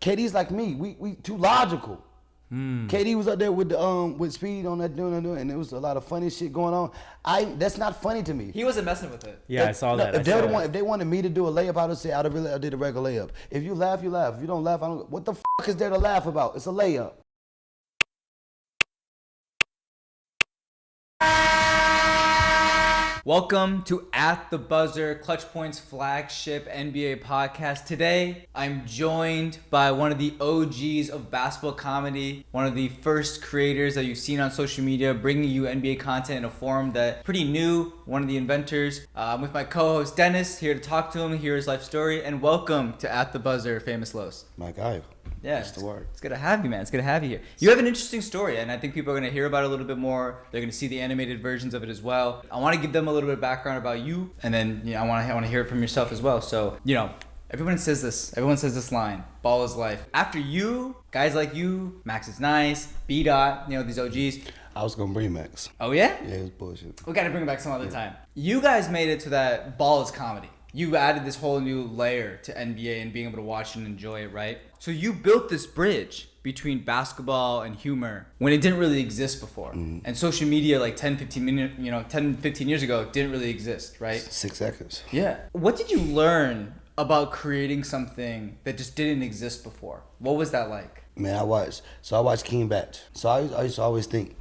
KD's like me. We too logical. KD was up there with the with Speed on that doing, and there was a lot of funny shit going on. That's not funny to me. He wasn't messing with it. Yeah, I saw that. If they wanted me to do a layup, I would say I did a regular layup. If you laugh, you laugh. If you don't laugh, I don't. What the fuck is there to laugh about? It's a layup. Welcome to At the Buzzer, Clutch Point's flagship NBA podcast. Today, I'm joined by one of the OGs of basketball comedy, one of the first creators that you've seen on social media, bringing you NBA content in a form that's pretty new, one of the inventors. I'm with my co-host Dennis, here to talk to him, hear his life story, and welcome to At the Buzzer, Famous Los. My guy. Yeah, That's the word. It's good to have you, man. It's good to have you here. You have an interesting story, and I think people are going to hear about it a little bit more. They're going to see the animated versions of it as well. I want to give them a little bit of background about you, and then I want to hear it from yourself as well. So, everyone says this line, ball is life. After you, guys like you, Max is nice, B-Dot, these OGs. I was gonna bring Max. Oh yeah? Yeah, it was bullshit. We got to bring it back some other time. You guys made it to that ball is comedy. You added this whole new layer to NBA and being able to watch and enjoy it, right? So you built this bridge between basketball and humor when it didn't really exist before. Mm. And social media like 10, 15 years ago didn't really exist, right? 6 seconds. Yeah. What did you learn about creating something that just didn't exist before? What was that like? Man, I watched King Batch. So I used to always think,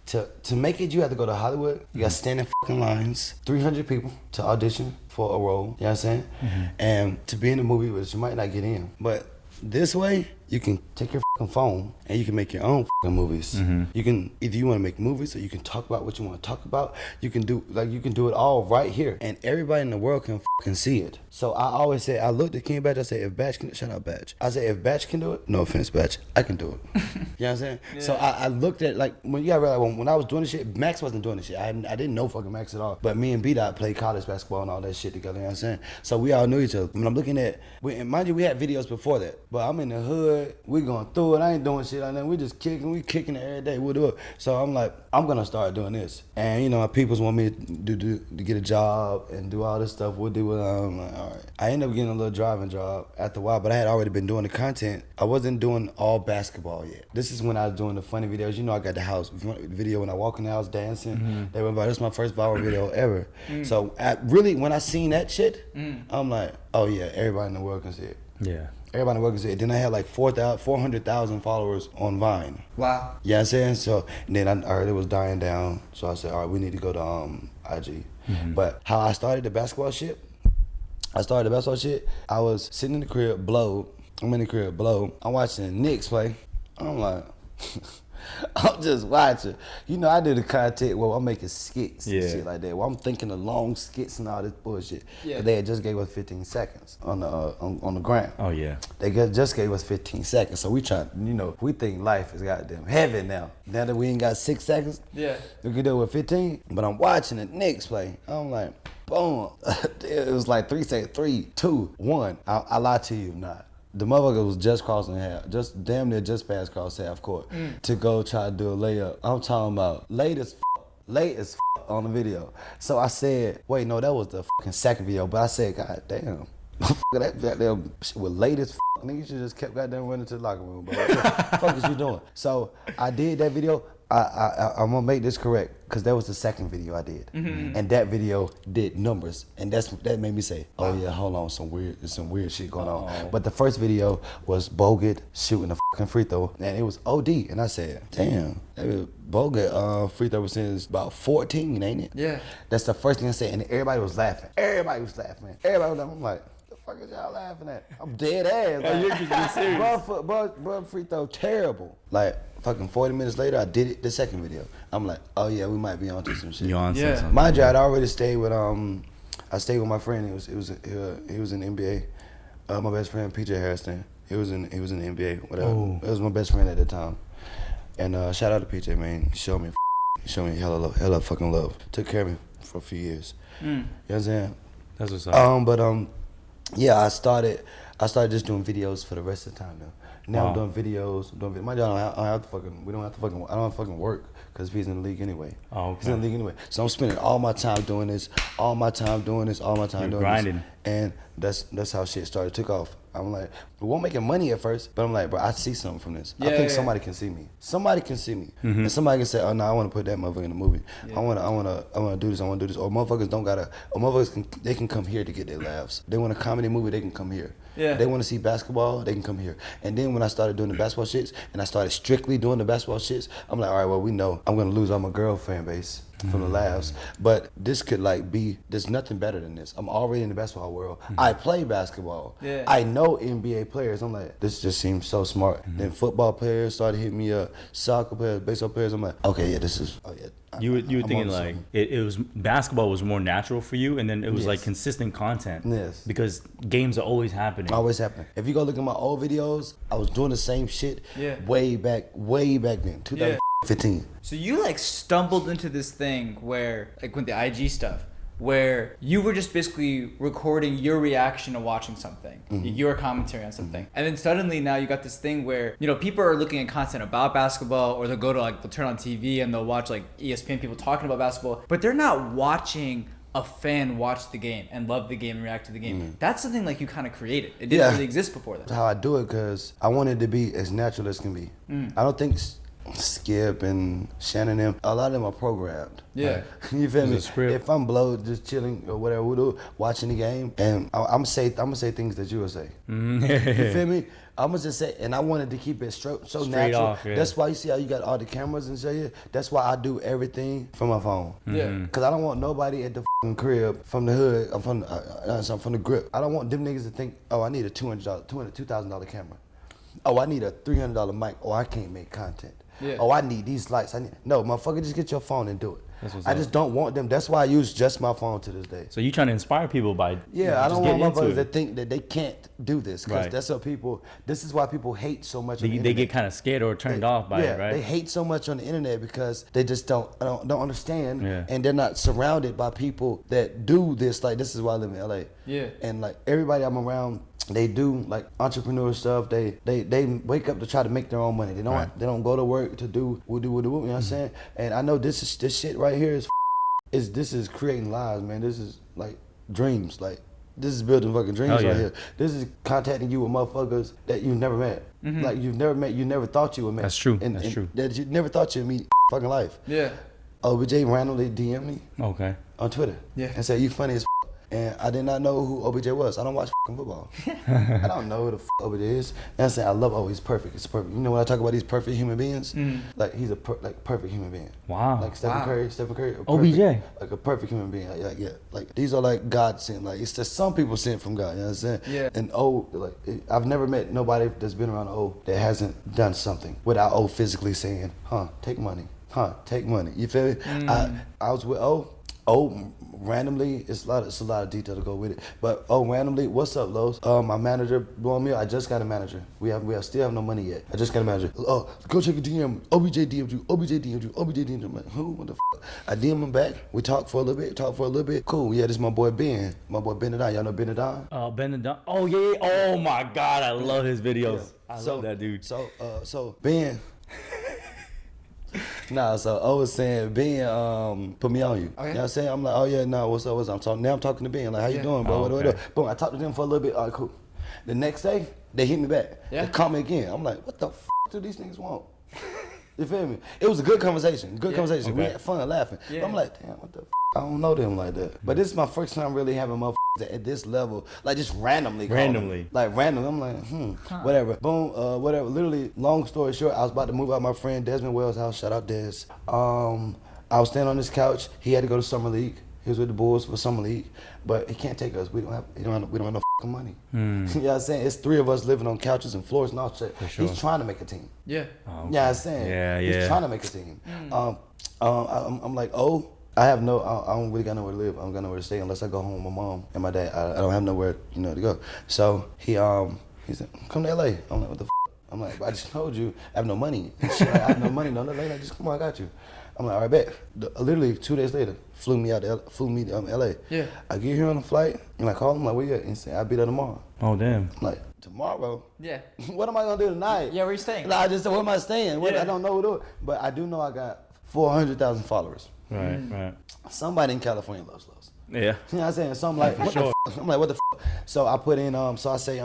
to make it, you have to go to Hollywood. You got to stand in fucking lines, 300 people to audition for a role. You know what I'm saying? Mm-hmm. And to be in the movie, which you might not get in. But this way, you can take your fucking phone and you can make your own fucking movies. Mm-hmm. You can, if you want to make movies, or you can talk about what you want to talk about. You can do it all right here, and everybody in the world can fucking see it. So I always say, I looked at King Batch. I say, if Batch can, shout out Batch. I say, if Batch can do it, no offense, Batch, I can do it. You know what I'm saying? Yeah. So I looked at when I was doing this shit, Max wasn't doing this shit. I didn't know fucking Max at all. But me and B-Dot played college basketball and all that shit together. You know what I'm saying? So we all knew each other. When I'm looking at, and mind you, we had videos before that. But I'm in the hood. We going through it. I ain't doing shit like that. We just kicking. We kicking it every day. We'll do it. So I'm like, I'm gonna start doing this. And my peoples want me to get a job and do all this stuff. We'll do it. I'm like, all right. I ended up getting a little driving job after a while, but I had already been doing the content. I wasn't doing all basketball yet. This is when I was doing the funny videos. I got the house video when I walk in the house dancing. Mm-hmm. They were like, this is my first viral video ever. So when I seen that shit, I'm like, oh yeah, everybody in the world can see it. Yeah. Everybody in the world can see it. Then I had like 400,000 followers on Vine. Wow. Yeah, you know what I'm saying? So then I heard it was dying down. So I said, all right, we need to go to IG. Mm-hmm. But how I started the basketball shit, I was sitting in the crib, blowed. I'm in the crib, blowed. I'm watching the Knicks play. I'm like, I'm just watching. I do the content where I'm making skits and shit like that. Where I'm thinking of long skits and all this bullshit. Yeah. They had just gave us 15 seconds on the ground. Oh yeah. They just gave us 15 seconds. So we try, we think life is goddamn heaven now. Now that we ain't got 6 seconds, we can do it with 15. But I'm watching the Knicks play. I'm like, boom. It was like 3 seconds, 3, 2, 1. I lie to you not. The motherfucker was just crossing half, just damn near just past cross half court to go try to do a layup. I'm talking about late as on the video. So I said, wait, no, that was the fucking second video. But I said, god damn, that goddamn shit was late as nigga, you should just kept goddamn running to the locker room, bro. What the fuck is you doing? So I did that video. I'm gonna make this correct, because that was the second video I did, and that video did numbers, and that made me say, oh yeah, hold on, there's some weird shit going on. But the first video was Bogut shooting a fucking free throw, and it was OD, and I said, damn, Bogut free throw percentage is about 14, ain't it? Yeah. That's the first thing I said, and everybody was laughing. I'm like, fuck is y'all laughing at? I'm dead ass. Like, you're just being serious. Bro, free throw terrible. Like, fucking 40 minutes later, I did it the second video. I'm like, oh yeah, we might be onto some shit. You on something? Mind you, I'd already stayed with I stayed with my friend. He was in the NBA. My best friend PJ Harrison. He was in the NBA. Whatever. Oh. It was my best friend at the time. And shout out to PJ, man. He showed me hella fucking love. Took care of me for a few years. You know what I'm saying? That's what's up. Yeah, I started just doing videos for the rest of the time now. Now I'm doing videos. My dad, I don't have to fucking work, because he's in the league anyway. Oh, okay. He's in the league anyway. So I'm spending all my time doing this, grinding. And that's how shit took off. I'm like, we won't making money at first, but I'm like, bro, I see something from this. I think somebody can see me. Somebody can see me. And somebody can say, oh no, I want to put that motherfucker in the movie. I want to do this. I want to do this. Or motherfuckers don't gotta. Or motherfuckers they can come here to get their laughs. They want a comedy movie, they can come here. Yeah. They want to see basketball, they can come here. And then when I started doing the basketball shits, and I started strictly doing the basketball shits, I'm like, all right, well, we know I'm gonna lose all my girl fan base from the laughs, but this could like be. There's nothing better than this. I'm already in the basketball world. I play basketball. Yeah. I know NBA players. I'm like, this just seems so smart. Then football players started hitting me up. Soccer players, baseball players. I'm like, okay, yeah, this is. Oh yeah. You were thinking like it was basketball was more natural for you, and then it was like consistent content. Yes. Because games are always happening. Always happening. If you go look at my old videos, I was doing the same shit. Way back then, 2015. So you like stumbled into this thing where like with the IG stuff, where you were just basically recording your reaction to watching something, your commentary on something. And then suddenly now you got this thing where, you know, people are looking at content about basketball, or they'll go to like, they'll turn on TV and they'll watch like ESPN people talking about basketball, but they're not watching a fan watch the game and love the game and react to the game. That's something like you kind of created. It didn't really exist before that. That's how I do it, because I want it to be as natural as can be. I don't think Skip and Shannon them, a lot of them are programmed. Yeah. You feel me? If I'm blowed, just chilling or whatever we do, watching the game, and I'm gonna say things that you will say. You feel me? I'm gonna just say, and I wanted to keep it so natural. Off, That's why you see how you got all the cameras and shit. That's why I do everything from my phone. Cause I don't want nobody at the crib from the hood. I'm from the grip. I don't want them niggas to think, oh, I need a $2,000 camera. Oh, I need a $300 mic. Oh, I can't make content. Oh, I need these lights. No, motherfucker, just get your phone and do it. I just don't want them. That's why I use just my phone to this day. So you trying to inspire people by I don't want motherfuckers that think that they can't do this, because that's what people. This is why people hate so much. They get kind of scared or turned off by it, right? They hate so much on the internet because they just don't understand, and they're not surrounded by people that do this. Like, this is why I live in LA. And like everybody I'm around, they do like entrepreneur stuff. They wake up to try to make their own money. They don't go to work to do you know what I'm saying? And I know this shit right here this is creating lives, man. This is like dreams. Like, this is building fucking dreams right here. This is contacting you with motherfuckers that you've never met. Like, you've never met, you never thought you would meet. That's true. That's true. That you never thought you'd meet fucking life. Yeah. OBJ randomly DM'd me. Okay. On Twitter. Yeah. And said, you funny as and I did not know who OBJ was. I don't watch football. I don't know who the OBJ is. And I said, I love he's perfect. It's perfect. You know when I talk about these perfect human beings? Like, he's a perfect human being. Wow. Like Stephen Curry. OBJ. Like a perfect human being. Like these are like God sent. Like, it's just some people sent from God. You know what I'm saying? Yeah. And I've never met nobody that's been around that hasn't done something without physically saying, take money. Take money. You feel me? I was with randomly, it's a lot of detail to go with it. But randomly, what's up, Los? My manager blowing me up. I just got a manager. We still have no money yet. I just got a manager. Oh, go check your DM. OBJ DM'd you. OBJ DM'd you. OBJ DM'd you. I'm like, who? What the f? I DM him back. We talked for a little bit. Cool. Yeah, this is my boy Ben. My boy Benadon. Y'all know Benadon? Benadon. Oh yeah. Oh my God, I love his videos. Yeah. I love that dude. So Ben. So I was saying, Ben put me on you. Okay. You know what I'm saying? I'm like, oh yeah, what's up? I'm talking to Ben. Like, how you doing, bro? Okay. Boom, I talked to them for a little bit. All right, cool. The next day, they hit me back. They call me again. I'm like, what the f do these niggas want? You feel me? It was a good conversation. Okay. We had fun laughing. Yeah. But I'm like, damn, what the f? I don't know them like that. But this is my first time really having motherfuckers at this level, like just randomly. Like randomly. I'm like, whatever. Boom, whatever. Literally, long story short, I was about to move out my friend Desmond Wells' house. Shout out Des. I was standing on this couch. He had to go to Summer League. He was with the Bulls for Summer League, but he can't take us. We don't have no fucking money. You know what I'm saying? It's 3 of us living on couches and floors and all shit. Sure. He's trying to make a team. Yeah. Oh, okay. You know what I'm saying? Yeah. He's trying to make a team. I'm like, I don't really got nowhere to live. I don't got nowhere to stay unless I go home with my mom and my dad. I don't have nowhere, to go. So he said, come to LA. I'm like, what the f? I'm like, I just told you I have no money. I have no money. No, like, just come on, I got you. I'm like, all right, bet. Literally 2 days later, flew me to LA. Yeah. I get here on the flight and I call him like, where you at? And he said, I'll be there tomorrow. Oh damn. I'm like, tomorrow? Yeah. What am I gonna do tonight? Yeah, where you staying? Like, I just said, where am I staying? I don't know what to do. But I do know I got 400,000 followers. Right. Somebody in California loves Los. Yeah. You know what I'm saying? So I'm like, what the f I'm like, what the f? So I put in, so I say,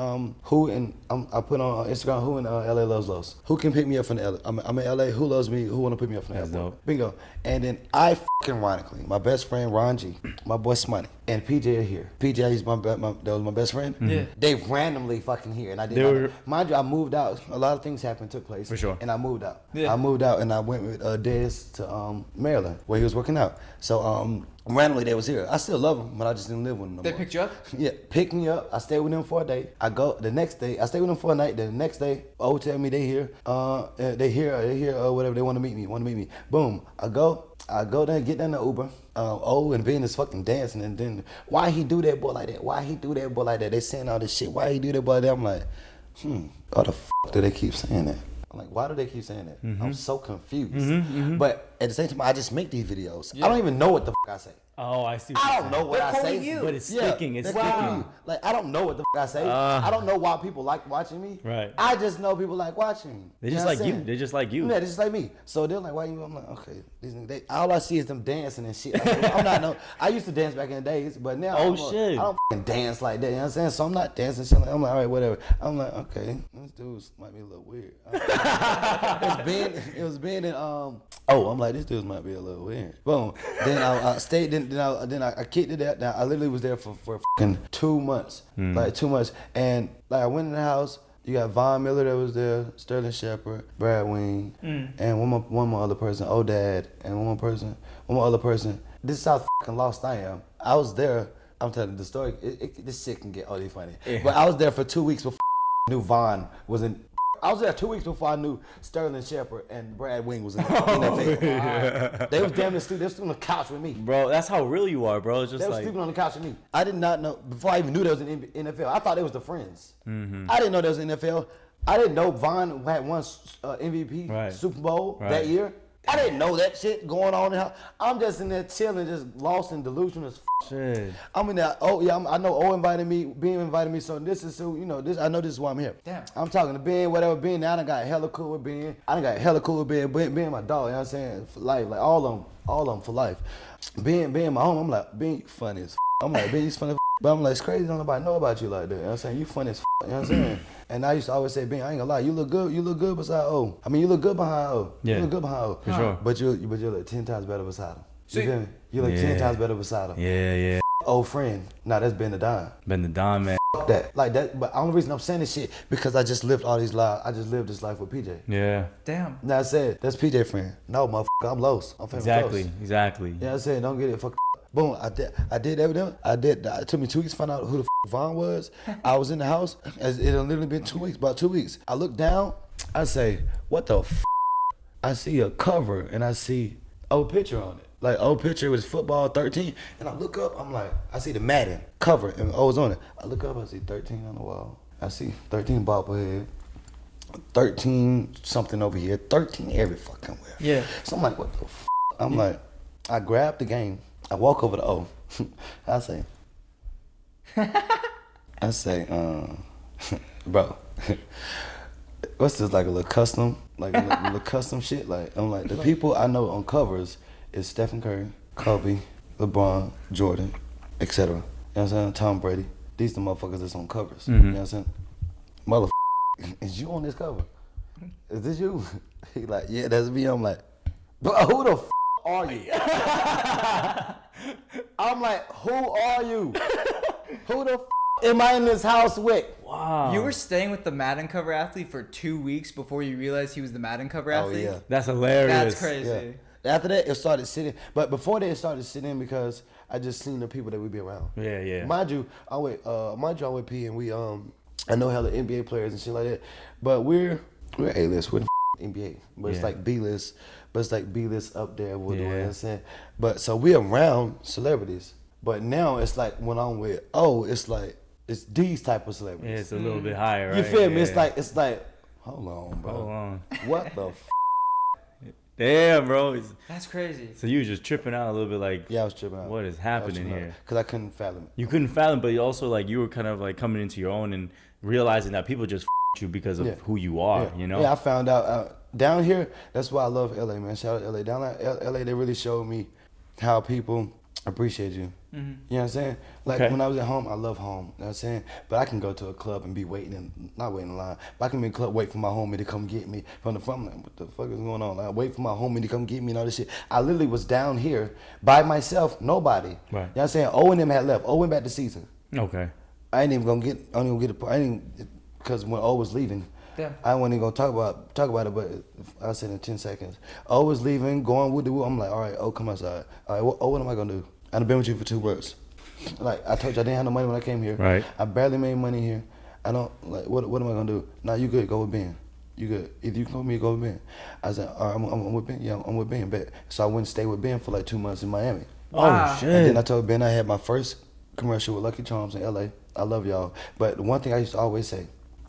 who and I put on Instagram, who in LA loves Los? Who can pick me up from the LA? I'm in LA. Who loves me? Who want to pick me up from the That's airport? dope. Bingo. And then I fucking ironically, my best friend Ron G, my boy Smoney, and PJ are here. PJ, he's that was my best friend. Yeah. They randomly fucking here, and I did. Mind you, I moved out. A lot of things took place. For sure. And I moved out. Yeah. I moved out, and I went with Dez to Maryland where he was working out. So randomly they was here. I still love them, but I just didn't live with them no They more. picked you up? Yeah, picked me up. I stayed with them for a day. I go the next day. I stayed with them for a night. Then the next day, tell me they here. They here. Whatever. They want to meet me. Boom. I go there, get down the Uber. And Ben is fucking dancing. And then why he do that boy like that? They saying all this shit. Why he do that boy like that? I'm like, why the fuck do they keep saying that? I'm like, why do they keep saying that? I'm so confused. But at the same time, I just make these videos. I don't even know what the fuck I say. Oh, I see. I don't know what I say. you. But it's sticking. It's sticking. Like, I don't know what the fuck I say. I don't know why people like watching me. Right. I just know people like watching me. They just like you. They just like you. Yeah, they just like me. So they're like, why you? I'm like, okay. All I see is them dancing and shit. I'm not no. I used to dance back in the days, but now I don't fucking dance like that. You know what I'm saying? So I'm not dancing. Shit. I'm like, all right, whatever. I'm like, okay, this dude might be a little weird. It was Ben and I'm like, this dude might be a little weird. Boom. Then I stayed. Then I kicked it out. Now I literally was there for fucking 2 months, like 2 months, and like I went in the house. You got Von Miller that was there, Sterling Shepard, Brad Wing, and one more other person, Dad, and one more other person. This is how fucking lost I am. I was there. I'm telling you the story. This shit can get OD funny, but I was there for 2 weeks before I knew Von was in. I was there 2 weeks before I knew Sterling Shepard and Brad Wing was in the NFL. Yeah. They was damn near sleeping. They was sleeping on the couch with me. Bro, that's how real you are, bro. It's just they was sleeping on the couch with me. I did not know, before I even knew there was an NFL, I thought it was the Friends. I didn't know there was an NFL. I didn't know Von had won MVP Super Bowl that year. I didn't know that shit going on in the house. I'm just in there chilling, just lost in delusion as shit. I'm in there. I know invited me, Ben invited me, so this is who, this. I know this is why I'm here. Damn. I'm talking to Ben, whatever. Ben, now I done got hella cool with Ben. Ben my dog, you know what I'm saying? For life, like all of them for life. Ben my home, I'm like, Ben, you funny as I'm like, Ben, you funny as but I'm like, it's crazy, don't nobody know about you like that. You know what I'm saying? You funny as you know what I'm saying? And I used to always say, Ben, I ain't gonna lie, you look good beside O. I mean, you look good behind O. Yeah. You look good behind O. For sure. But you look 10 times better beside him. You feel me? You look 10 times better beside him. Yeah. Old friend. Nah, that's Ben the Don. Ben the Don, man. Fuck that. Like that. But the only reason I'm saying this shit because I just lived all these lives. I just lived this life with PJ. Yeah. Damn. Now I said, that's PJ friend. No, motherfucker, I'm Los. I'm famous Exactly. Yeah, I said, don't get it fuck. Boom, I did everything. It took me 2 weeks to find out who the Von was. I was in the house. It had literally been 2 weeks, about 2 weeks. I look down. I say, what the I see a cover and I see old picture on it. Like old picture was football 13. And I look up, I'm like, I see the Madden cover and O's on it. I look up, I see 13 on the wall. I see 13 bobblehead, 13 something over here, 13 every fucking where. Yeah. So I'm like, what the I'm like, I grabbed the game. I walk over to O. I say, bro, what's this, like a little custom, little custom shit? Like, I'm like, the people I know on covers is Stephen Curry, Kobe, LeBron, Jordan, etc. You know what I'm saying? Tom Brady. These the motherfuckers that's on covers. You know what I'm saying? Motherfucker, is you on this cover? Is this you? He like, yeah, that's me. I'm like, but who the are you? I'm like, who are you? Who the am I in this house with? Wow. You were staying with the Madden cover athlete for 2 weeks before you realized he was the Madden cover athlete? Oh, yeah. That's hilarious. That's crazy. Yeah. After that, it started sitting. But before that, it started sitting because I just seen the people that we be around. Yeah. Mind you, I went P and we I know hella NBA players and shit like that. But we're A-list. We're the NBA. But it's like B-list. But it's like B-list up there. You know what I'm saying? But so we're around celebrities. But now it's like when I'm with it's like it's these type of celebrities. Yeah, it's a little bit higher, right? You feel me? It's like, hold on, bro. Hold on. What the Damn, bro. That's crazy. So you were just tripping out a little bit, like, yeah, I was tripping out. What is happening here? Because I couldn't fathom it. You couldn't fathom, but you also, like, you were kind of, like, coming into your own and realizing that people just you because of who you are, you know? Yeah, I found out down here, that's why I love LA, man. Shout out to LA. Down at LA, they really showed me how people appreciate you. Mm-hmm. You know what I'm saying? Like when I was at home, I love home. You know what I'm saying? But I can go to a club and be not waiting in line, but I can be in a club, wait for my homie to come get me from the front. Like, what the fuck is going on? Like, wait for my homie to come get me and all this shit. I literally was down here by myself, nobody. Right. You know what I'm saying? O and them had left. O went back to season. Okay. I ain't even gonna get. I ain't even gonna get because when O was leaving. Yeah. I wasn't even gonna talk about it, but I said in 10 seconds. O was leaving, going with the woo. I'm like, all right, O, come outside. All right, what am I gonna do? I've been with you for 2 months. Like I told you, I didn't have no money when I came here. Right. I barely made money here. I don't like. What am I gonna do? Nah, you good? Go with Ben. You good? Either you come with me, or go with Ben. I said, all right, I'm with Ben. Yeah, I'm with Ben. Bet. So I went and stayed with Ben for like 2 months in Miami. Wow. Oh shit. And then I told Ben I had my first commercial with Lucky Charms in LA. I love y'all, but the one thing I used to always say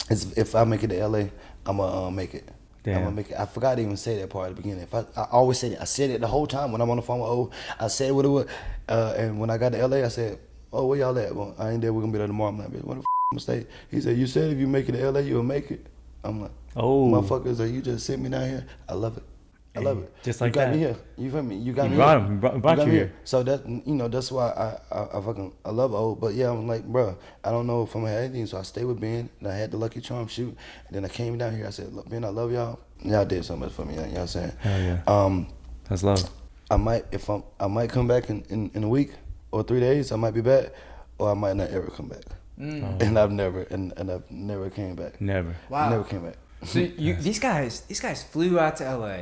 is if I make it to LA, I'm gonna make it. Damn. I'm gonna make it. I forgot to even say that part at the beginning. If I always said it. I said it the whole time when I'm on the phone with O. I said what it was. And when I got to LA, I said, "Oh, where y'all at?" Well, I ain't there. We're gonna be there tomorrow. I'm like, "Bitch, what the f*** I'm gonna stay?" He said, "You said if you make it to LA, you'll make it." I'm like, "Oh, motherfuckers, you just sent me down here. I love it. I love it. Just like you got that. me here. You feel me? You got me. Brought here. him. Brought you here. So that that's why I love O. But yeah, I'm like, bro, I don't know if I'm gonna have anything. So I stayed with Ben, and I had the Lucky Charm shoot. And then I came down here. I said, look, Ben, I love y'all. Y'all did so much for me. You know what I'm saying? Hell yeah. That's love. I might come back in a week or 3 days. I might be back, or I might not ever come back. And I've never came back. Never. Wow. Never came back. So these guys flew out to LA,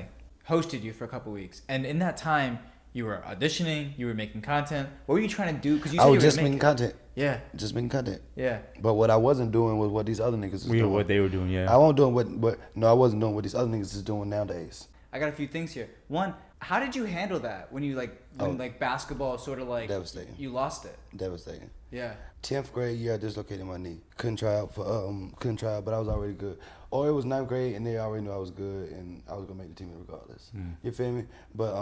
hosted you for a couple weeks, and in that time you were auditioning, you were making content. What were you trying to do? Because you said I you was were just making content. Yeah. Just making content. Yeah. But what I wasn't doing was what these other niggas was doing. What they were doing, yeah. I wasn't doing I wasn't doing what these other niggas is doing nowadays. I got a few things here. One, how did you handle that when you when basketball sort of like devastating. You lost it? Devastating. Yeah. 10th grade year, I dislocated my knee. Couldn't try out, but I was already good. Or it was 9th grade, and they already knew I was good, and I was gonna make the team regardless. You feel me? But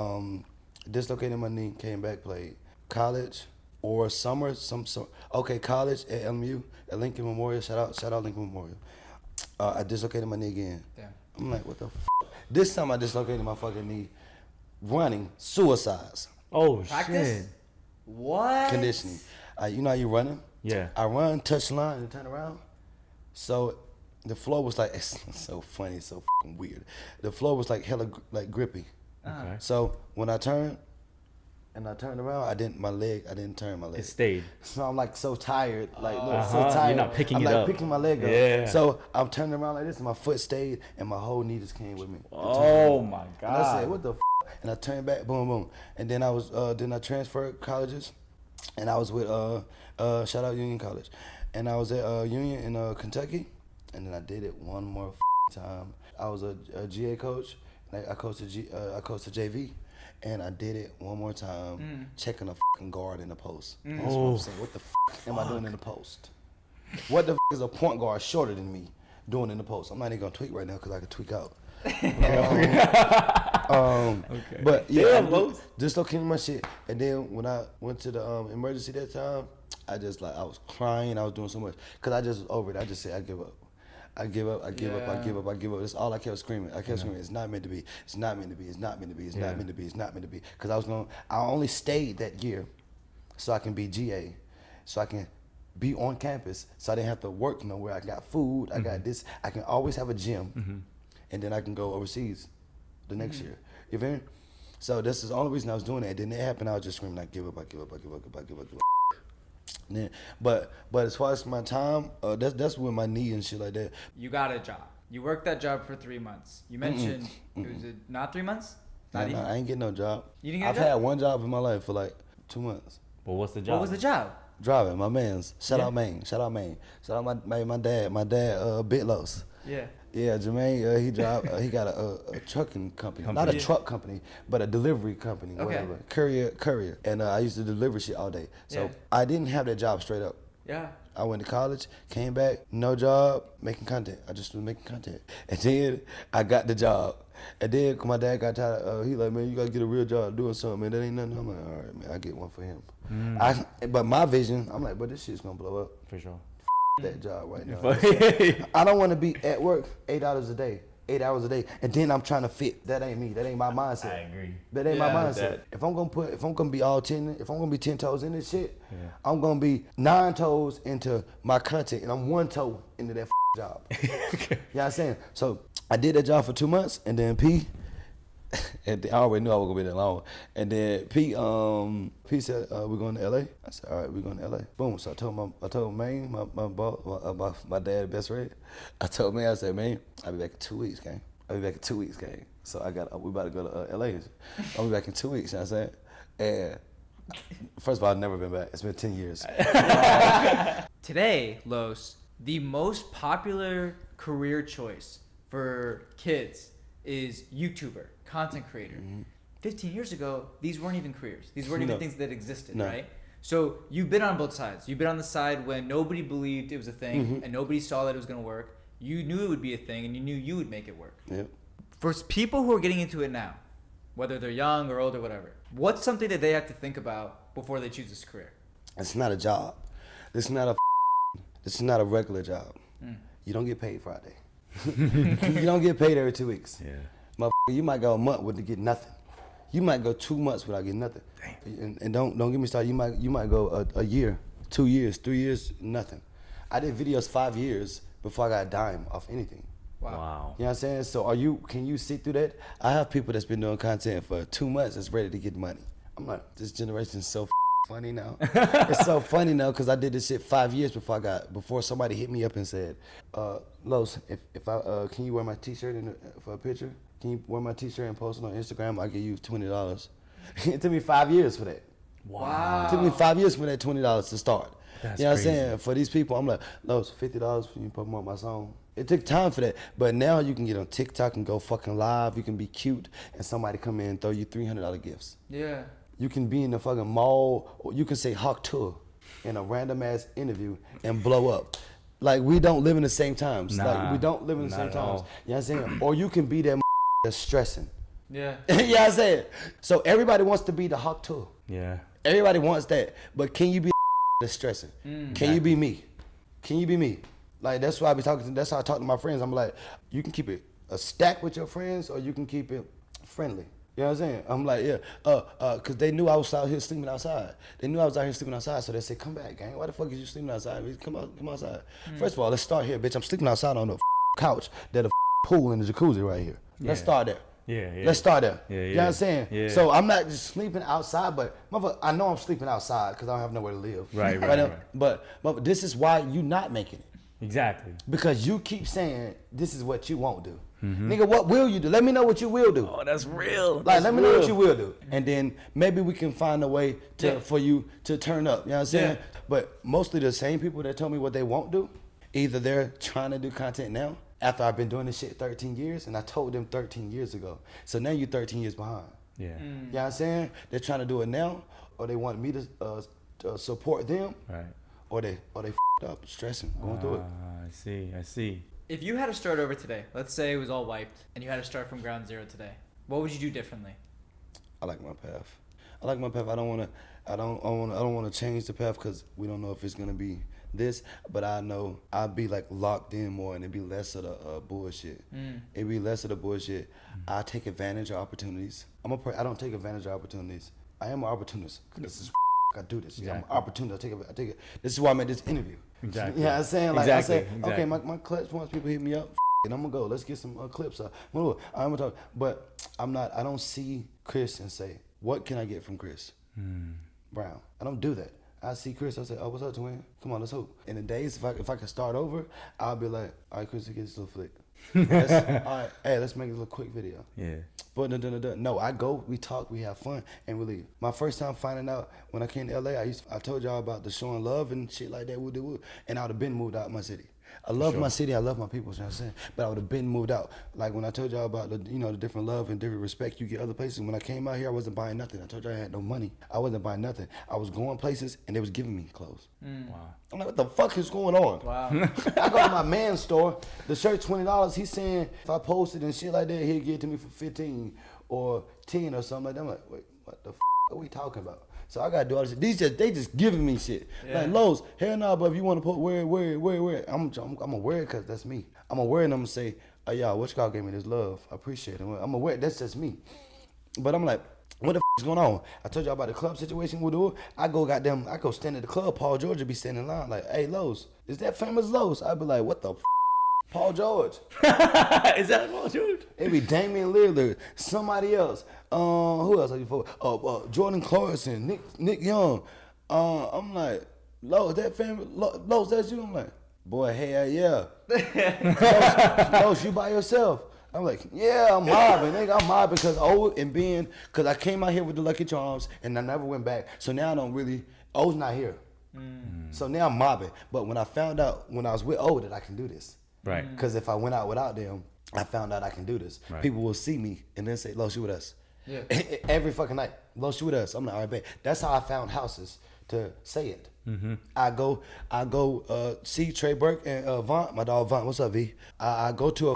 dislocated my knee, came back, played college or summer, college at LMU at Lincoln Memorial. Shout out Lincoln Memorial. I dislocated my knee again. Damn. I'm like, what the f***? This time I dislocated my fucking knee running suicides. Oh Practice? shit. What? Conditioning. You know how you running? Yeah. I run, touch the line, and turn around. So the floor was like, it's so funny, it's so fucking weird. The floor was like hella like grippy. Okay. So when I turned around, I didn't turn my leg. It stayed. So I'm like so tired, so Uh-huh. tired. You're not picking I'm it like up. picking my leg up. Yeah. So I'm turning around like this, and my foot stayed, and my whole knee just came with me. Oh my god. And I said, what the f***? And I turned back, boom, boom. And then I transferred colleges, and I was with, shout out Union College. And I was at Union in Kentucky, and then I did it one more time. I was a GA coach, and I coached a JV, and I did it one more time, checking a fucking guard in the post. That's what I'm saying. What the f*** am I doing in the post? What the f*** is a point guard shorter than me doing in the post? I'm not even gonna tweak right now because I could tweak out. Okay. But yeah, dislocating my shit. And then when I went to the emergency that time, I was crying. I was doing so much because I just was over it. I just said I give up. I give up. That's all I kept screaming. I kept screaming. It's not meant to be. It's not meant to be. It's not meant to be. It's not meant to be. It's not meant to be. Because I only stayed that year so I can be GA, so I can be on campus, so I didn't have to work nowhere. I got food. I got this. I can always have a gym, and then I can go overseas the next year. You feel me? So this is the only reason I was doing that. Then it happened. I was just screaming, I give up. Then, but as far as my time, that's with my knee and shit like that. You got a job. You worked that job for 3 months. You mentioned it was not 3 months. Nah, I ain't getting no job. You didn't get a I've job? had one job in my life for like 2 months. Well, what's the job? What was the job? Driving, my man's. Shout out Maine. Shout out my dad. My dad, Bitlos. Yeah. Yeah, Jermaine, he got a trucking company. Not a truck company, but a delivery company, whatever. Courier. And I used to deliver shit all day. So I didn't have that job straight up. Yeah. I went to college, came back, no job, making content. I just was making content. And then I got the job. And then my dad got tired. He like, man, you gotta get a real job doing something, man. That ain't nothing. I'm like, all right, man, I get one for him. But my vision, I'm like, but this shit's gonna blow up. For sure. That job right now. I don't want to be at work 8 hours a day 8 hours a day, and then I'm trying to fit. That ain't me. That ain't my mindset. I agree. That ain't my mindset. If I'm gonna be all 10, if I'm gonna be 10 toes in this shit, I'm gonna be 9 toes into my content, and I'm 1 toe into that job. You know what I'm saying? So I did that job for 2 months, and then P. And I already knew I was gonna be that long. And then P said, "We're going to LA." I said, "All right, we're going to LA." Boom. So I told Maine, my boss, my dad, best friend. I told Maine, I said, "Man, I'll be back in 2 weeks, gang. I'll be back in 2 weeks, gang." So we about to go to LA. I'll be back in 2 weeks. You know what I'm saying? And first of all, I've never been back. It's been 10 years. Today, Los, the most popular career choice for kids is YouTuber, content creator. 15 years ago, these weren't even careers. These weren't even things that existed, right? So you've been on both sides. You've been on the side when nobody believed it was a thing and nobody saw that it was going to work. You knew it would be a thing and you knew you would make it work. Yep. For people who are getting into it now, whether they're young or old or whatever, what's something that they have to think about before they choose this career? It's not a job. This is not a regular job. You don't get paid Friday. You don't get paid every 2 weeks. Yeah. Motherfucker, you might go a month without get nothing. You might go 2 months without getting nothing. And don't get me started. You might go a year, 2 years, 3 years, nothing. I did videos 5 years before I got a dime off anything. Wow. You know what I'm saying? So can you sit through that? I have people that's been doing content for 2 months that's ready to get money. I'm like, this generation is so funny now. It's so funny now because I did this shit 5 years before somebody hit me up and said, Los, if I can you wear my t-shirt for a picture? Can you wear my t-shirt and post it on Instagram? I'll give you $20. It took me 5 years for that. Wow. It took me 5 years for that $20 to start. That's you know what crazy. I'm saying? For these people, I'm like, Los, $50 for you to promote my song. It took time for that. But now you can get on TikTok and go fucking live. You can be cute and somebody come in and throw you $300 gifts. Yeah. You can be in the fucking mall, or you can say Hawk Tour in a random ass interview and blow up. Like, we don't live in the same times. Like, we don't live in the same times. You know what I'm saying? Or you can be that that's stressing. Yeah. You know what I'm saying? So everybody wants to be the Hawk Tour. Yeah. Everybody wants that. But can you be that's stressing? Can you be me? Can you be me? Like, that's why that's how I talk to my friends. I'm like, you can keep it a stack with your friends, or you can keep it friendly. You know what I'm saying? I'm like, because they knew I was out here sleeping outside. They knew I was out here sleeping outside, so they said, come back, gang. Why the fuck is you sleeping outside? Come outside. First of all, let's start here, bitch. I'm sleeping outside on the couch. There's a pool and the jacuzzi right here. Let's start there. Yeah. Let's start there. Yeah. You know what I'm saying? Yeah. So I'm not just sleeping outside, but motherfucker, I know I'm sleeping outside because I don't have nowhere to live. Right. But this is why you not making it. Exactly. Because you keep saying this is what you won't do. Nigga, what will you do? Let me know what you will do. Oh, that's real. Like, let me know what you will do. And then maybe we can find a way for you to turn up. You know what I'm saying? Yeah. But mostly the same people that tell me what they won't do, either they're trying to do content now, after I've been doing this shit 13 years, and I told them 13 years ago. So now you're 13 years behind. Yeah. You know what I'm saying? They're trying to do it now, or they want me to support them, Right. or they up, stressing, going through it. I see. If you had to start over today, let's say it was all wiped, and you had to start from ground zero today, what would you do differently? I like my path. I don't want to change the path because we don't know if it's gonna be this. But I know I'll be like locked in more, and it'd be less of the bullshit. It'd be less of the bullshit. I take advantage of opportunities. I don't take advantage of opportunities. I am an opportunist. This is I do this. Exactly. I'm an opportunist. I take it. This is why I made this interview. Exactly. You know what I'm saying? Like Exactly. I said, okay, my clutch wants people hit me up. And I'm gonna go. Let's get some clips up. I'm gonna talk. But I don't see Chris and say, what can I get from Chris Brown? I don't do that. I see Chris, I say, oh, what's up, twin? Come on, let's hope. In the days, if I could start over, I'll be like, all right, Chris, get this little flick. All right, hey, let's make a little quick video. Yeah. But no, I go, we talk, we have fun, and we leave. My first time finding out when I came to LA, I told y'all about the showing love and shit like that, and I would have been moved out of my city. I love my city, I love my people, you know what I'm saying? But I would have been moved out. Like when I told y'all about the different love and different respect you get other places. When I came out here, I wasn't buying nothing. I told y'all I had no money. I wasn't buying nothing. I was going places and they was giving me clothes. Wow. I'm like, what the fuck is going on? Wow. I go to my man's store, the shirt $20. He's saying if I post it and shit like that, he'll give it to me for 15 or 10 or something like that. I'm like, wait, what the fuck are we talking about? So I gotta do all this shit. They just giving me shit. Yeah. Like Lowe's, hell no, but if you wanna put wear it. I'm gonna wear it because that's me. I'm gonna wear it and I'm gonna say, y'all, what y'all gave me this love. I appreciate it. I'm aware that's just me. But I'm like, what the is going on? I told y'all about the club situation with the I go stand at the club. Paul George would be standing in line like, hey, Lowe's, is that famous Lowe's? I'd be like, what the Paul George. Is that Paul George? It'd be Damian Lillard, somebody else. Who else are you for? Jordan Clarkson, Nick Young. I'm like, Lowe's, that family, Lowe's, that's you? I'm like, boy, hell yeah. Lowe's, you by yourself? I'm like, yeah, I'm mobbing. Nigga, I'm mobbing because I came out here with the Lucky Charms and I never went back. So now I don't really, O's not here. So now I'm mobbing. But when I found out when I was with O that I can do this. Right. Because if I went out without them, I found out I can do this. Right. People will see me and then say, Lo, shoot with us. Yeah. Every fucking night. Lo, shoot with us. I'm like, all right, babe. That's how I found houses to say it. Mm-hmm. I go see Trey Burke and Vaughn, my dog Vaughn. What's up, V? I go to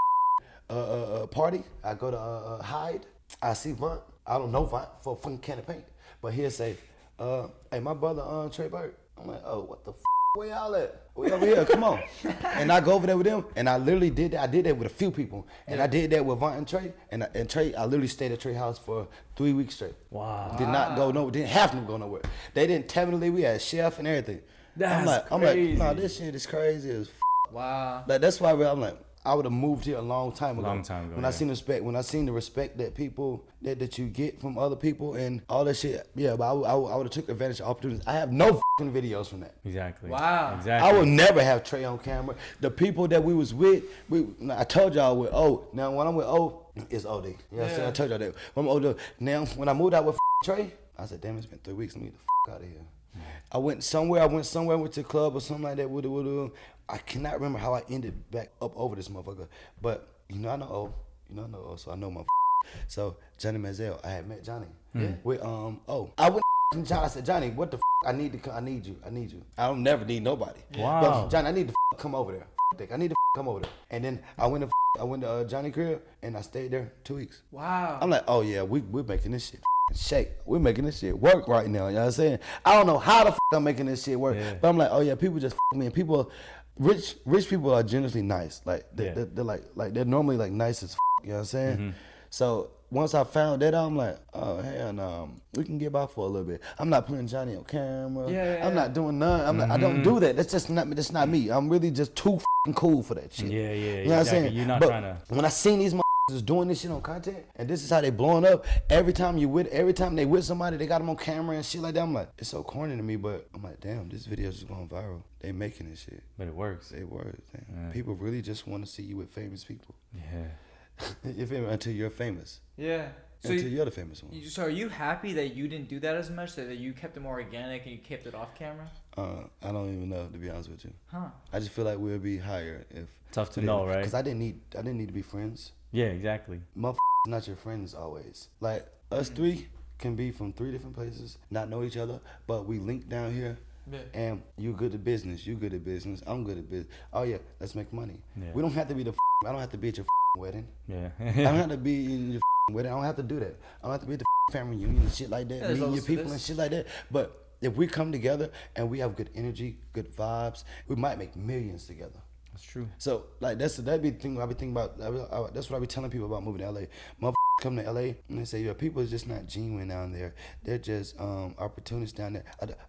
a party. I go to Hyde. I see Vaughn. I don't know Vaughn for a fucking can of paint. But he'll say, hey, my brother Trey Burke. I'm like, oh, what the where y'all at? We over here, come on. And I go over there with them, and I literally did that. I did that with a few people. And I did that with Vaughn and Trey. And Trey, I literally stayed at Trey's house for 3 weeks straight. Wow. Did not go nowhere, didn't have to go nowhere. They didn't tell me to leave. We had a chef and everything. I'm like, nah, this shit is crazy as Wow. Like, that's why I'm like, I would have moved here a long time ago. When I seen the respect that people that you get from other people and all that shit. Yeah, but I would have took advantage of opportunities. I have no fucking videos from that. Exactly. Wow. Exactly. I will never have Trey on camera. The people that we was with, I told y'all with O. Now when I'm with O, it's OD. You know what I'm saying? I told y'all that. When I'm OD. Now when I moved out with Trey, I said, damn, it's been 3 weeks. Let me get the out of here. I went somewhere, went to the club or something like that. I cannot remember how I ended back up over this motherfucker. But, I know O, so I know my So, Johnny Manziel, I had met Johnny. With, I went to Johnny, I said, Johnny, what the I need you. I don't never need nobody. Wow. But, Johnny, I need to come over there. I need to come over there. And then I went to Johnny crib, and I stayed there 2 weeks. Wow. I'm like, oh yeah, we're making this shit shake. We're making this shit work right now. You know what I'm saying? I don't know how the I'm making this shit work, but I'm like, oh yeah, people just me. And people, rich people are generally nice. Like they're like they're normally like nice as. You know what I'm saying? Mm-hmm. So once I found that out, I'm like, oh hell no, we can get by for a little bit. I'm not putting Johnny on camera. I'm not doing none. I don't do that. That's not me. I'm really just too cool for that shit. Yeah. You know what I'm saying? You're not trying to. When I seen these just doing this shit on content, and this is how they blowing up. Every time they with somebody, they got them on camera and shit like that. I'm like, it's so corny to me, but I'm like, damn, this video is going viral. They making this shit. But it works. It works. Damn. Yeah. People really just want to see you with famous people. Yeah. You feel me? Until you're famous. Yeah. So until you're the famous one. So are you happy that you didn't do that as much? That you kept it more organic and you kept it off camera? I don't even know, to be honest with you. Huh? I just feel like we'll be higher if. Tough to know, right? Because I didn't need to be friends. Yeah, exactly. Motherfuckers not your friends always. Like, us three can be from 3 different places, not know each other, but we link down here, and you good at business, I'm good at business. Oh yeah, let's make money. Yeah. We don't have to be I don't have to be at your wedding. Yeah. I don't have to be in your wedding. I don't have to do that. I don't have to be at the family reunion and shit like that, meeting your people and shit like that. But if we come together and we have good energy, good vibes, we might make millions together. That's true. So like that'd be the thing I be thinking about. That's what I be telling people about moving to LA. Motherfuckers come to LA and they say, yeah, people is just not genuine down there. They're just opportunists down there.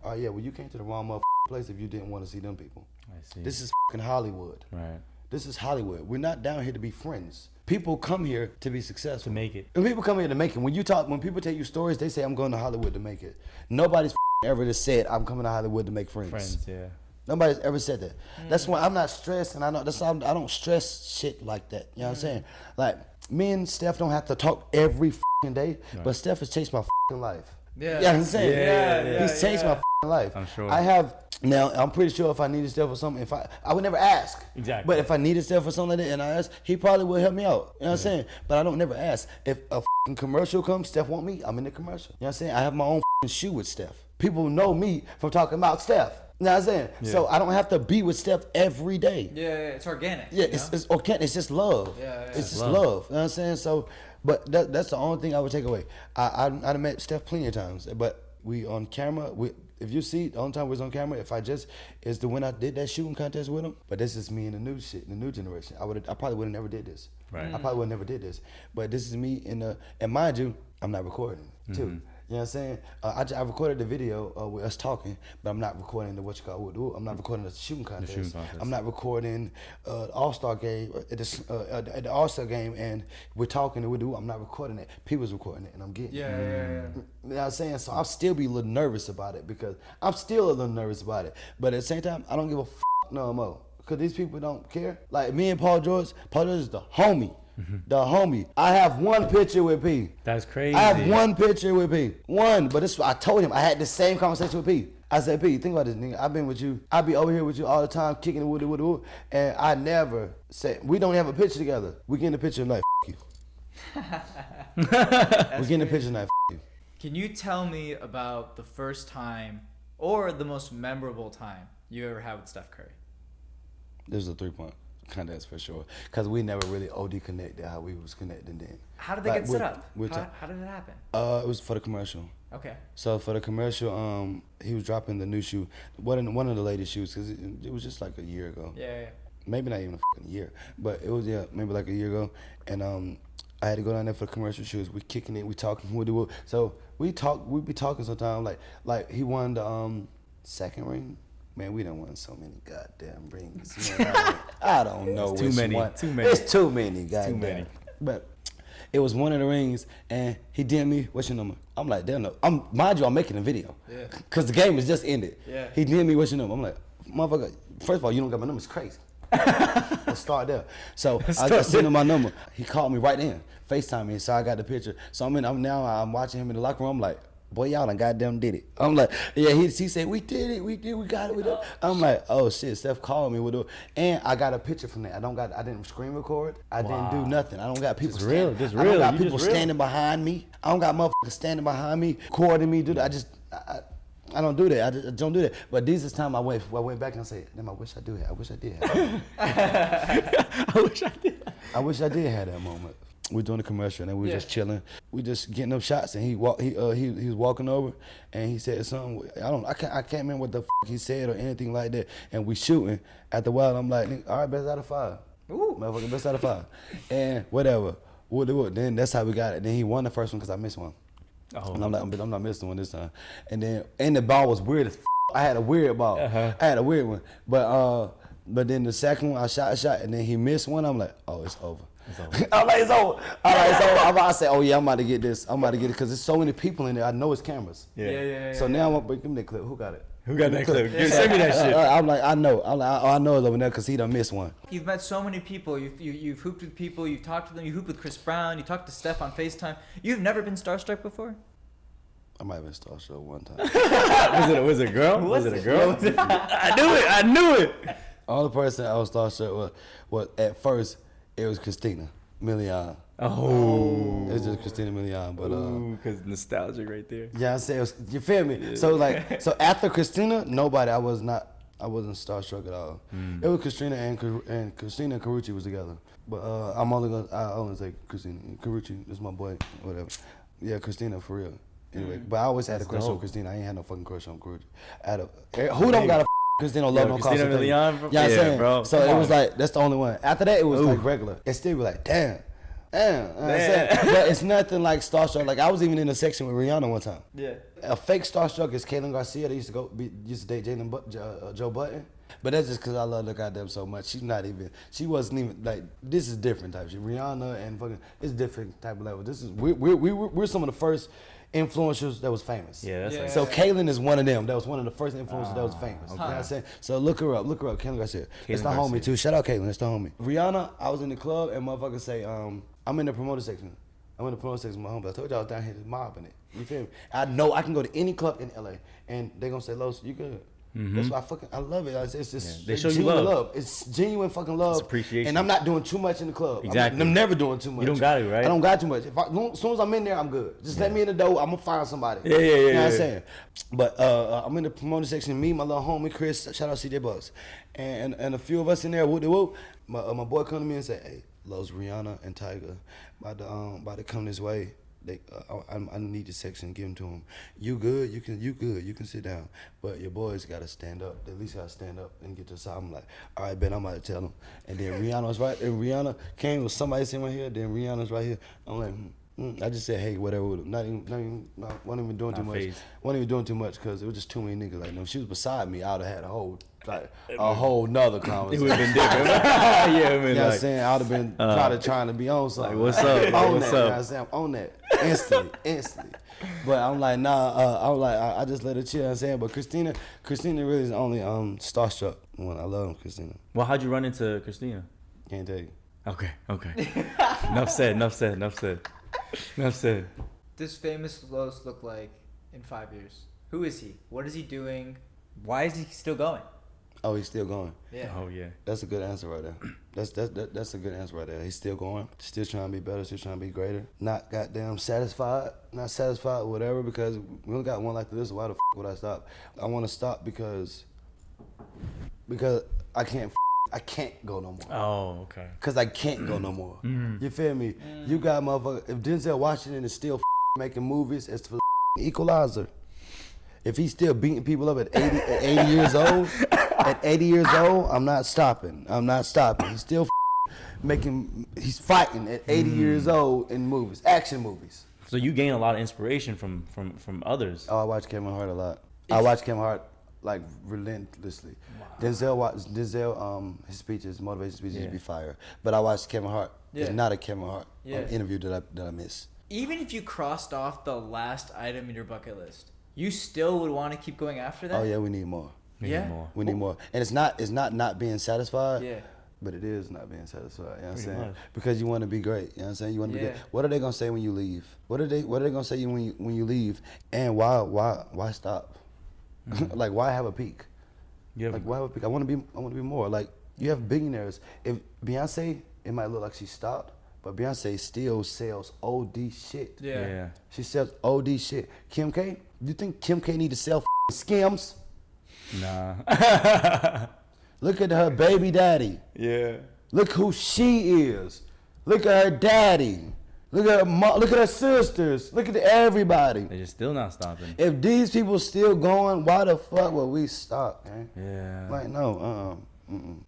Oh yeah, well you came to the wrong motherfucking place if you didn't want to see them people. I see. This is fucking Hollywood. Right. This is Hollywood. We're not down here to be friends. People come here to be successful. To make it. And people come here to make it. When people tell you stories, they say I'm going to Hollywood to make it. Nobody's ever just said I'm coming to Hollywood to make friends. Friends, yeah. Nobody's ever said that. That's why I'm not stressed, and I don't stress shit like that. You know what I'm saying? Like, me and Steph don't have to talk every fucking day, but Steph has changed my fucking life. Yeah. You know what I'm saying? Yeah. He's changed my fucking life. I'm sure. Now, I'm pretty sure if I needed Steph for something, I would never ask. Exactly. But if I needed Steph for something like that and I asked, he probably would help me out. You know what I'm saying? But I don't never ask. If a fucking commercial comes, Steph want me, I'm in the commercial. You know what I'm saying? I have my own fucking shoe with Steph. People know me from talking about Steph. You know what I'm saying? Yeah. So I don't have to be with Steph every day. Yeah, it's organic. Yeah, it's organic. It's just love. Yeah. It's just love. You know what I'm saying? So, but that's the only thing I would take away. I met Steph plenty of times, but we on camera, if you see, the only time we was on camera, is the when I did that shooting contest with him. But this is me in the new shit, in the new generation. I probably would have never did this. Right. I probably would have never did this. But this is me and mind you, I'm not recording too. You know what I'm saying? I recorded the video with us talking, but I'm not recording I'm not recording the shooting contest. I'm not recording All-Star game at the All-Star game, and we're talking and I'm not recording it. People's recording it, and I'm getting it. Yeah. You know what I'm saying? So I'll still be a little nervous about it because I'm still a little nervous about it. But at the same time, I don't give a no more because these people don't care. Like me and Paul George is the homie. The homie. I have one picture with P. That's crazy. I have one picture with P. One. But this, I told him, I had the same conversation with P. I said, P, think about this, nigga. I've been with you. I be over here with you all the time, kicking it, wood. And I never said, we don't have a picture together. We get in the picture like, you. We get in the picture like, you. Can you tell me about the first time or the most memorable time you ever had with Steph Curry? This is a 3-point contest for sure, because we never really OD connected how we was connecting then. How did they get set up? How did it happen? It was for the commercial. Okay. So for the commercial, he was dropping the new shoe, one of the latest shoes, because it was just like a year ago. Yeah. Maybe not even a fucking year, but it was maybe like a year ago, and I had to go down there for the commercial shoes. We kicking it, we talking, so we be talking sometimes. Like he won the second ring. Man, we done won so many goddamn rings. Man, I don't know. It's too many. One. Too many. It's too many, goddamn. Too many. But it was one of the rings, and he DM'd me, what's your number? I'm like, damn, no. Mind you, I'm making a video. Yeah. Because the game is just ended. Yeah. He DM'd me, what's your number? I'm like, motherfucker, first of all, you don't got my number, it's crazy. Let's start there. So I sent him my number. He called me right in, FaceTime me, so I got the picture. So I'm watching him in the locker room. I'm like, boy, y'all done goddamn did it. I'm like, yeah, he said, we did it, we got it, we did it. I'm like, oh shit, Steph called me, and I got a picture from that. I didn't screen record, I didn't do nothing. I don't got people standing behind me. I don't got motherfuckers standing behind me, recording me, do that. I don't do that. I just don't do that. But this time I went back and I said, damn, I wish I did have that. I wish I did have that moment. We doing the commercial and we were just chilling. We just getting up shots, and he was walking over and he said something. I can't remember what the fuck he said or anything like that. And we shooting. After a while, I'm like, all right, best out of 5. Ooh, motherfucker, best out of 5. And whatever. Then that's how we got it. Then he won the first one because I missed one. Oh. And I'm like, I'm not missing one this time. And the ball was weird as f. I had a weird ball. I had a weird one. But then the second one, I shot a shot, and then he missed one. I'm like, oh, it's over. I'm like, it's over. I said, oh yeah, I'm about to get this. I'm about to get it because there's so many people in there. I know it's cameras. Yeah. So now I'm gonna give me that clip. Who got it? Who got that clip? Send me that shit. I'm like, I know. I know it's over there because he done missed one. You've met so many people. You've hooped with people. You've talked to them. You hooped with Chris Brown. You talked to Steph on FaceTime. You've never been starstruck before? I might have been starstruck one time. was it a girl? Was it a girl? I knew it. Only person I was starstruck was at first it was Christina Milian. Oh. It was just Christina Milian, but because nostalgia right there. Yeah, I said you feel me. Yeah. So after Christina, I wasn't starstruck at all. It was Christina and Christina and Carucci was together. But I only say Christina. Carucci is my boy, whatever. Yeah, Christina for real. Anyway, but I always had a crush on Christina. I ain't had no fucking crush on Carucci. Who don't got a Christina love no Christina Milian, you know what I'm saying? Bro. So it was like that's the only one. After that, it was like regular. It still be like damn. But it's nothing like starstruck. Like I was even in a section with Rihanna one time. Yeah. A fake starstruck is Kaylin Garcia. They used to date Joe Button. But that's just because I love the goddamn so much. She wasn't even like, this is different type shit. Rihanna and fucking, it's different type of level. We're some of the first influencers that was famous. Yeah, that's So Kaylin is one of them. That was one of the first influencers that was famous. Okay. You know what I'm saying? So look her up, Kaylin Garcia. It's the homie too. Shout out Kaylin, it's the homie. Rihanna, I was in the club and motherfuckers say, I'm in the promoter section. I'm in the promoter section with my homie. I told y'all I was down here mobbing it. You feel me? I know I can go to any club in LA and they gonna say, Los, you good. Mm-hmm. That's why I love it. It's just they show you love. It's genuine fucking love. It's appreciation. And I'm not doing too much in the club. Exactly. I'm never doing too much. You don't got it, right? I don't got too much. As soon as I'm in there, I'm good. Just let me in the door. I'm gonna find somebody. Yeah. You know what I'm saying? But I'm in the promoter section. Me, my little homie Chris. Shout out CJ Bucks, and a few of us in there. Whoop. My boy come to me and say, "Hey, Los, Rihanna and Tiger about to come this way. I need the section. Give them to them. You good? You can sit down. But your boys gotta stand up. They at least gotta stand up and get to the side. I'm like, all right, Ben, I'm about to tell them. And then Rihanna's right. And Rihanna came with somebody sitting right here. Then Rihanna's right here. I'm like. I just said, hey, whatever. Wasn't even doing too much. Wasn't even doing too much because it was just too many niggas. Like, no, if she was beside me, I'd have had a whole nother conversation. It would have been different. Yeah, you know what I'm saying? I'd have been probably trying to be on something. Like, what's up? What's up? You know what I'm saying? I'm on that instantly. But I'm like, nah. I just let her chill. You know what I'm saying, but Christina really is the only starstruck one. I love Christina. Well, how'd you run into Christina? Can't tell you. Okay. Enough said. Does famous Los look like in 5 years? Who is he? What is he doing? Why is he still going? Oh, he's still going. Yeah. Oh yeah. That's a good answer right there. That's a good answer right there. He's still going. Still trying to be better. Still trying to be greater. Not goddamn satisfied. Not satisfied with whatever because we only got one like this. Why the would I stop? I want to stop because I can't go no more. Oh, okay. Because I can't go no more. You feel me? You got motherfucker. If Denzel Washington is still making movies, it's for Equalizer. If he's still beating people up at 80 years old, I'm not stopping. He's still he's fighting at 80 years old in movies, action movies. So you gain a lot of inspiration from others. Oh, I watch Kevin Hart a lot. I watch Kevin Hart like relentlessly. Wow. Denzel, his speeches, motivation speeches, be fire. But I watched Kevin Hart. There's not a Kevin Hart interview that I miss. Even if you crossed off the last item in your bucket list, you still would want to keep going after that? Oh yeah, we need more. We need more. And it's not being satisfied. Yeah. But it is not being satisfied. You know what I'm saying? Because you want to be great. You know what I'm saying? You want to be great. What are they gonna say when you leave? What are they gonna say when you leave? And why stop? Like why have a peak? Why have a peak? I want to be more. Like you have billionaires. If Beyonce, it might look like she stopped, but Beyonce still sells OD shit. Yeah. She sells OD shit. Kim K, you think Kim K need to sell Skims? Nah. Look at her baby daddy. Yeah. Look who she is. Look at her daddy. Look at her mom. Look at her sisters. Look at everybody. They're just still not stopping. If these people still going, why the fuck would we stop, man? Yeah. Like no.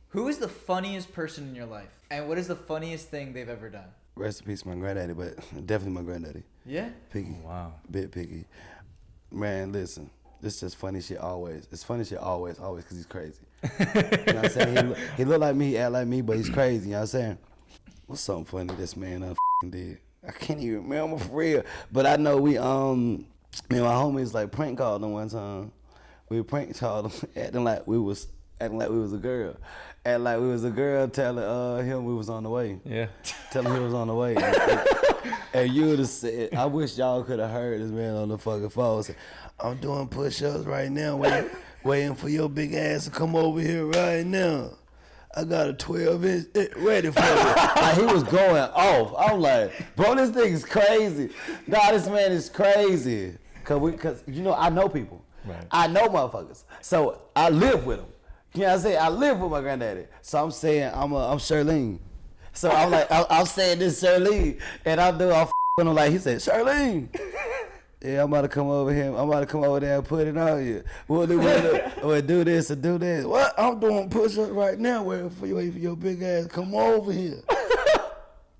Who is the funniest person in your life, and what is the funniest thing they've ever done? Rest in peace, my granddaddy, but definitely my granddaddy. Yeah. Piggy. Wow. Bit Piggy. Man, listen. This is just funny shit always. It's funny shit always, because he's crazy. You know what I'm saying? He look like me, he act like me, but he's crazy. You know what I'm saying? What's something funny this man did? I can't even remember for real. But I know me and my homies like prank called him one time. We prank called him acting like we was a girl. Acting like we was a girl telling him we was on the way. Yeah. Telling him he was on the way. And you would have said, I wish y'all could have heard this man on the fucking phone say, I'm doing push-ups right now, waiting for your big ass to come over here right now. I got a 12-inch ready for you. Like, he was going off. I'm like, bro, this nigga's crazy. Nah, this man is crazy. Cause you know, I know people. Right. I know motherfuckers. So I live with them. You know what I'm saying? I live with my granddaddy. So I'm saying, I'm Shirlene. So I'm like, I'm saying this Shirlene. And I'm f***ing him like, he said, Shirlene. Yeah, I'm about to come over here. I'm about to come over there and put it on you. We'll do this and do this. What? I'm doing push-ups right now waiting for your big ass. Come over here.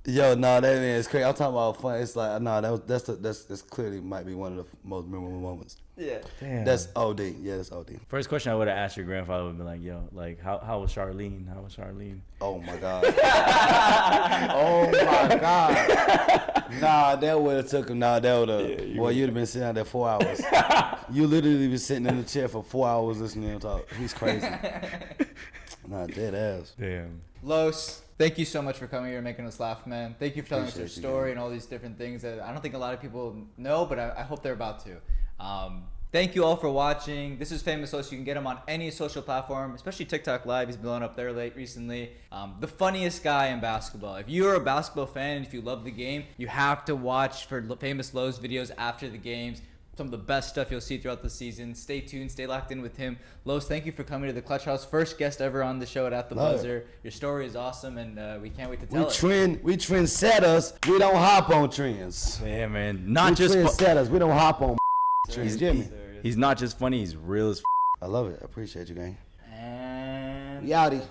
Yo, no, that man is crazy. I'm talking about fun. It's like, no, that's clearly might be one of the most memorable moments. Yeah. Damn. That's OD. Yeah, that's OD. First question I would have asked your grandfather would be like, yo, like, how was Charlene? How was Charlene? Oh, my God. Oh, my God. Nah, that would have took him. Nah, that would have. Boy, you'd have been sitting out there 4 hours. You literally been sitting in the chair for 4 hours listening to him talk. He's crazy. Nah, dead ass. Damn. Los, thank you so much for coming here and making us laugh, man. Thank you for telling us Appreciate your story and all these different things that I don't think a lot of people know, but I hope they're about to. Thank you all for watching. This is Famous Los. You can get him on any social platform, especially TikTok Live. He's blown up there recently. The funniest guy in basketball. If you're a basketball fan and if you love the game, you have to watch for Famous Los videos after the games. some of the best stuff you'll see throughout the season. Stay tuned, stay locked in with him. Los, thank you for coming to the Clutch House. First guest ever on the show at the Buzzer. Your story is awesome, and we can't wait to tell it. We trendsetters. We don't hop on trends. Yeah, man. We trendsetters. We don't hop on trends. He's not just funny. He's real as. I love it. I appreciate you, gang. And we outie.